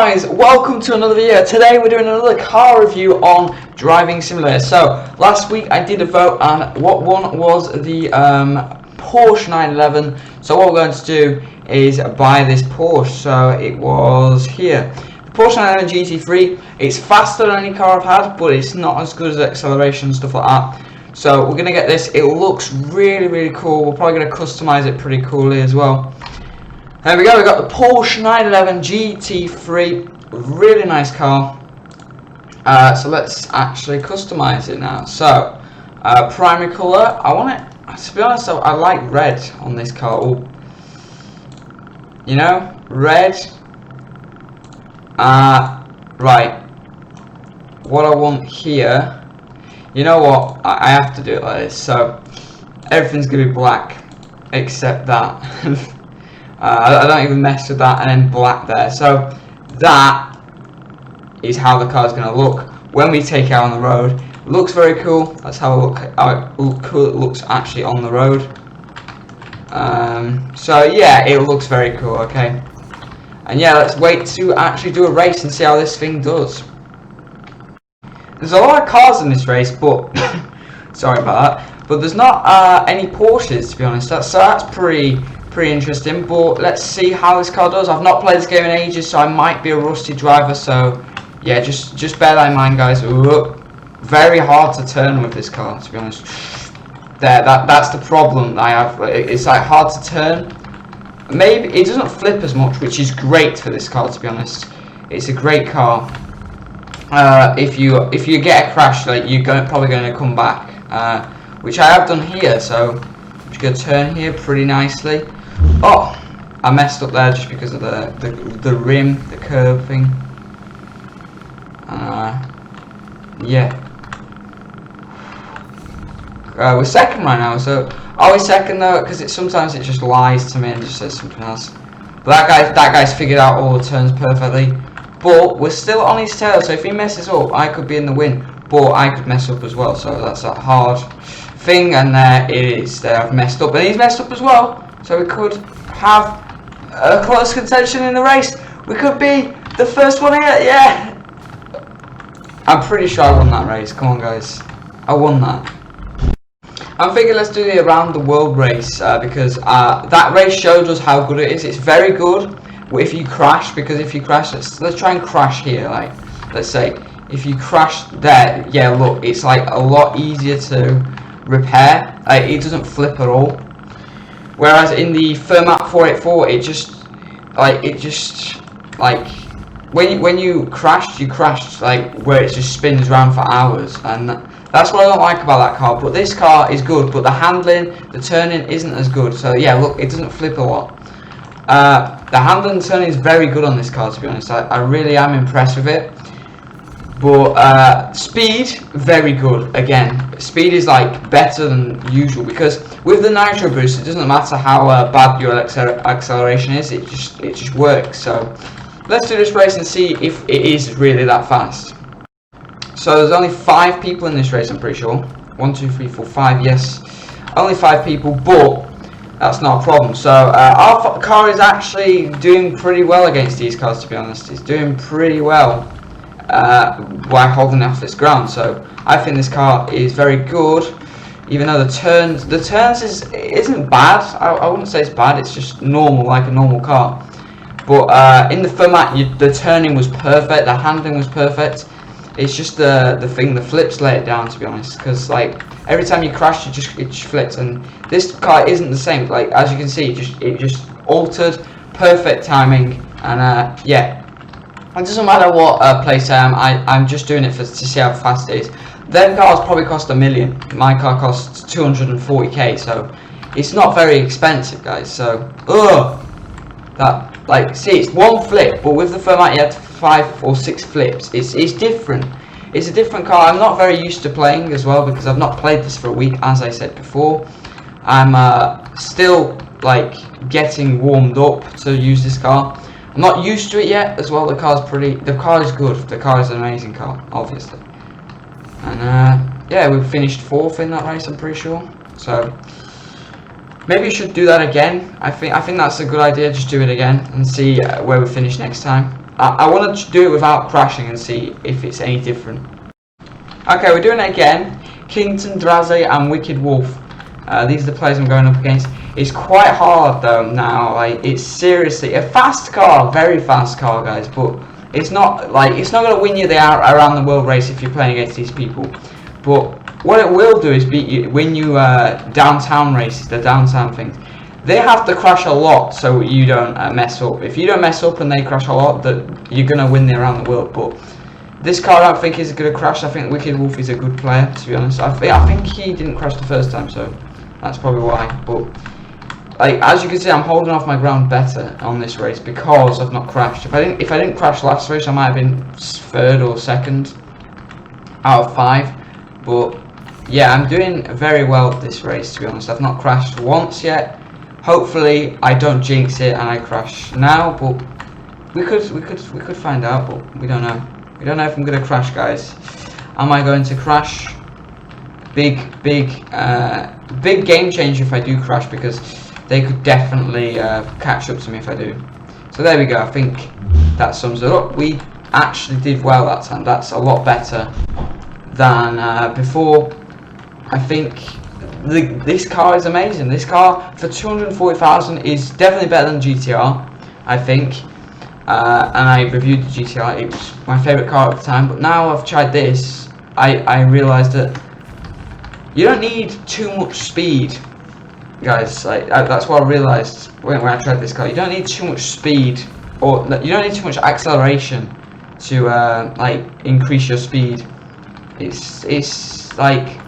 guys, welcome to another video. Today we're doing another car review on Driving Simulator. So last week I did a vote and what won was the Porsche 911. So what we're going to do is buy this Porsche. So it was here, the Porsche 911 GT3. It's faster than any car I've had, but it's not as good as acceleration and stuff like that. So we're going to get this. It looks really cool. We're probably going to customize it pretty coolly as well. There we go, we got the Porsche 911 GT3, really nice car. So let's actually customize it now. So, primary colour, I want it, to be honest, I like red on this car. Ooh. You know, red. Right, what I want here, you know what, I have to do it like this. So, everything's going to be black, except that. I don't even mess with that, and then black there. So that is how the car is going to look when we take it out on the road. It looks very cool. That's how cool it looks actually on the road. So yeah, it looks very cool. Okay, and yeah, let's wait to actually do a race and see how this thing does. There's a lot of cars in this race, but sorry about that. But there's not any Porsches, to be honest. That's pretty interesting, but let's see how this car does. I've not played this game in ages, so I might be a rusty driver, so yeah, just bear that in mind, guys. Ooh, very hard to turn with this car, to be honest. That's the problem I have. It's like hard to turn. Maybe it doesn't flip as much, which is great for this car, to be honest. It's a great car. If you get a crash, like you're probably going to come back, which I have done here. So I'm just going to turn here pretty nicely. Oh, I messed up there just because of the rim, the curve thing. Yeah. We're second right now, so are we second though? Because sometimes it just lies to me and just says something else. But that guy's figured out all the turns perfectly. But we're still on his tail, so if he messes up, I could be in the win. But I could mess up as well, so that's a hard thing. And there it is. There, I've messed up, and he's messed up as well. So we could have a close contention in the race. We could be the first one here. Yeah. I'm pretty sure I won that race. Come on, guys. I won that. I'm thinking let's do the around the world race because that race showed us how good it is. It's very good if you crash, because if you crash, let's try and crash here. Like, let's say if you crash there, yeah, look, it's like a lot easier to repair. Like, it doesn't flip at all. Whereas in the Format 484, it just like when you crashed like where it just spins around for hours, and that's what I don't like about that car. But this car is good, but the handling, the turning isn't as good. So yeah, look, it doesn't flip a lot. The handling and turning is very good on this car, to be honest. I really am impressed with it. But speed, very good. Again, speed is like better than usual, because with the nitro boost, it doesn't matter how bad your acceleration is. It just works. So let's do this race and see if it is really that fast. So there's only 5 people in this race, I'm pretty sure. 1, 2, 3, 4, 5. Yes, only 5 people, but that's not a problem. So our car is actually doing pretty well against these cars, to be honest. It's doing pretty well by holding off this ground. So I think this car is very good, even though the turns isn't bad. I wouldn't say it's bad. It's just normal, like a normal car. But in the format, the turning was perfect, the handling was perfect. It's just the flips let it down, to be honest, because like every time you crash, it just flips. And this car isn't the same. Like, as you can see, it just altered, perfect timing, and yeah. It doesn't matter what place I am. I'm just doing it to see how fast it is. Them cars probably cost $1 million. My car costs 240k, so it's not very expensive, guys. So that, like, see, it's one flip, but with the format you had 5 or 6 flips. It's different. It's a different car. I'm not very used to playing as well, because I've not played this for a week, as I said before. I'm still like getting warmed up to use this car. I'm not used to it yet as well. The car is good. The car is an amazing car, obviously. And yeah, we finished 4th in that race, I'm pretty sure. So maybe you should do that again. I think that's a good idea. Just do it again and see where we finish next time. I want to do it without crashing and see if it's any different. Okay, we're doing it again. Kington, Draze and Wicked Wolf. These are the players I'm going up against. It's quite hard though now. Like, it's seriously a fast car, very fast car, guys. But it's not going to win you the around the world race if you're playing against these people. But what it will do is win you downtown races, the downtown things. They have to crash a lot so you don't mess up. If you don't mess up and they crash a lot, you're going to win the around the world. But this car I don't think is going to crash. I think Wicked Wolf is a good player, to be honest. I think he didn't crash the first time, so that's probably why. But like, as you can see, I'm holding off my ground better on this race because I've not crashed. If I didn't crash last race, I might have been 3rd or 2nd out of 5. But yeah, I'm doing very well this race, to be honest. I've not crashed once yet. Hopefully I don't jinx it and I crash now, but we could find out, but we don't know. We don't know if I'm gonna crash, guys. Am I going to crash? Big game changer if I do crash, because they could definitely catch up to me if I do. So there we go. I think that sums it up. We actually did well that time. That's a lot better than before. I think this car is amazing. This car for 240,000 is definitely better than GTR, I think. And I reviewed the GTR. It was my favourite car at the time. But now I've tried this, I realised that you don't need too much speed, guys. That's what I realised when I tried this car. You don't need too much speed, or you don't need too much acceleration to like increase your speed. It's like,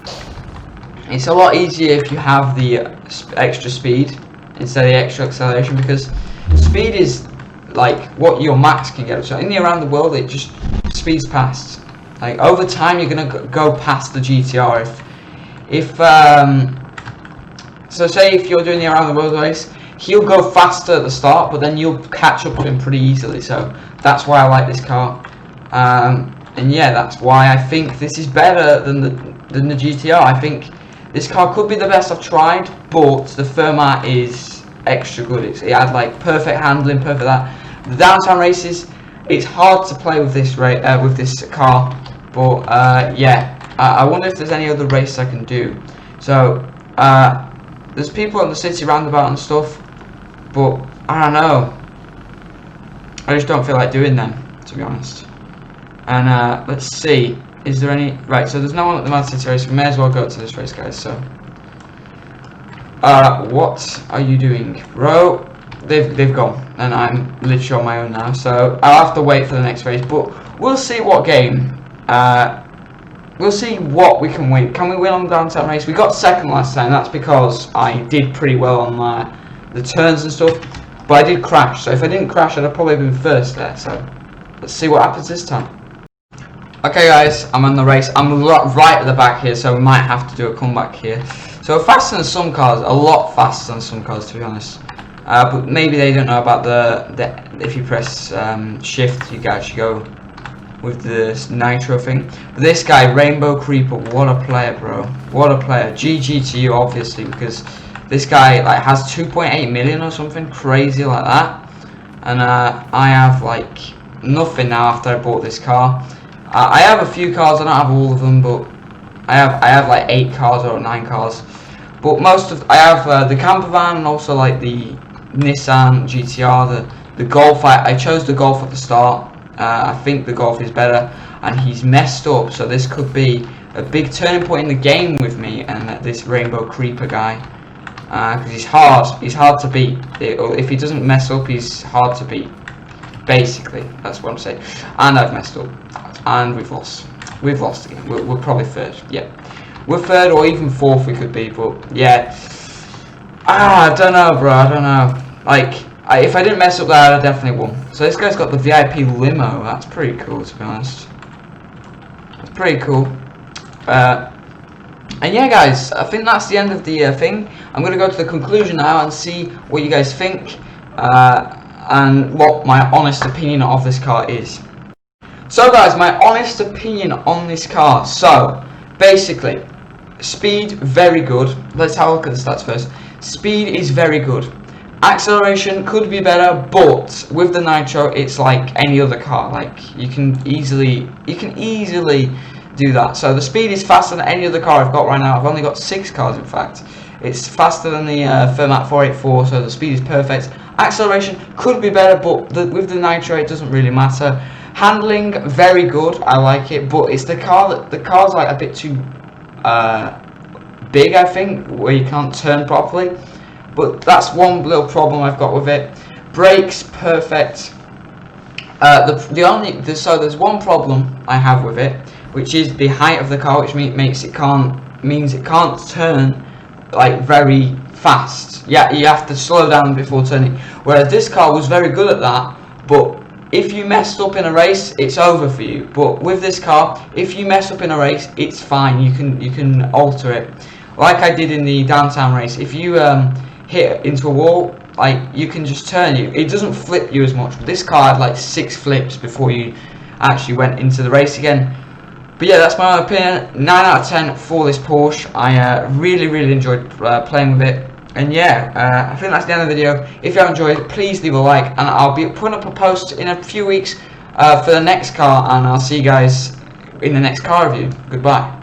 it's a lot easier if you have the extra speed instead of the extra acceleration, because speed is like what your max can get. So in the around the world, it just speeds past. Like, over time, you're gonna go past the GTR. So say if you're doing the around the world race, he'll go faster at the start, but then you'll catch up to him pretty easily. So that's why I like this car. And yeah, that's why I think this is better than the GTR. I think this car could be the best I've tried, but the Firmat is extra good. It had like perfect handling, perfect that. The downtown races, it's hard to play with this car, but yeah, I wonder if there's any other race I can do. So there's people on the city roundabout and stuff, but I don't know. I just don't feel like doing them, to be honest. And let's see. Is there any... Right, so there's no one at the Man City race. We may as well go to this race, guys, so... what are you doing? Bro, they've gone. And I'm literally on my own now, so I'll have to wait for the next race. But we'll see what game. We'll see what we can win. Can we win on the downtown race? We got 2nd last time. That's because I did pretty well on the turns and stuff. But I did crash. So if I didn't crash, I'd have probably been 1st there. So let's see what happens this time. Okay guys, I'm on the race. I'm right at the back here, so we might have to do a comeback here. So faster than some cars, a lot faster than some cars, to be honest. But maybe they don't know about the if you press shift, you can actually go with the nitro thing. But this guy, Rainbow Creeper, what a player, bro. What a player. GG to you, obviously, because this guy like has 2.8 million or something crazy like that. And I have like nothing now after I bought this car. I have a few cars. I don't have all of them, but I have like 8 cars or 9 cars. But I have the camper van and also like the Nissan GTR, the Golf. I chose the Golf at the start. I think the Golf is better, and he's messed up. So this could be a big turning point in the game with me and this Rainbow Creeper guy, because he's hard to beat. If he doesn't mess up, he's hard to beat. Basically, that's what I'm saying. And I've messed up. And we've lost. We've lost again. We're probably 3rd. Yeah, we're 3rd or even 4th. We could be, but yeah. I don't know, bro. I don't know. Like, if I didn't mess up there, I'd definitely won. So this guy's got the VIP limo. That's pretty cool, to be honest. That's pretty cool. And yeah, guys, I think that's the end of the thing. I'm gonna go to the conclusion now and see what you guys think, and what my honest opinion of this car is. So guys, my honest opinion on this car. So basically, speed very good. Let's have a look at the stats first. Speed is very good. Acceleration could be better, but with the nitro, it's like any other car. Like you can easily do that. So the speed is faster than any other car I've got right now. I've only got 6 cars, in fact. It's faster than the Fermat 484, so the speed is perfect. Acceleration could be better, but with the nitro, it doesn't really matter. Handling, very good. I like it, but it's the car's like a bit too big, I think, where you can't turn properly. But that's one little problem I've got with it. Brakes, perfect. So there's one problem I have with it, which is the height of the car, which means it can't turn like very fast. Yeah, you have to slow down before turning. Whereas this car was very good at that, but if you messed up in a race, it's over for you. But with this car, if you mess up in a race, it's fine. You can alter it, like I did in the downtown race. If you hit into a wall, like you can just turn you. It doesn't flip you as much. But this car had like 6 flips before you actually went into the race again. But yeah, that's my opinion. 9 out of 10 for this Porsche. I really enjoyed playing with it. And yeah, I think that's the end of the video. If you have enjoyed it, please leave a like, and I'll be putting up a post in a few weeks for the next car, and I'll see you guys in the next car review. Goodbye.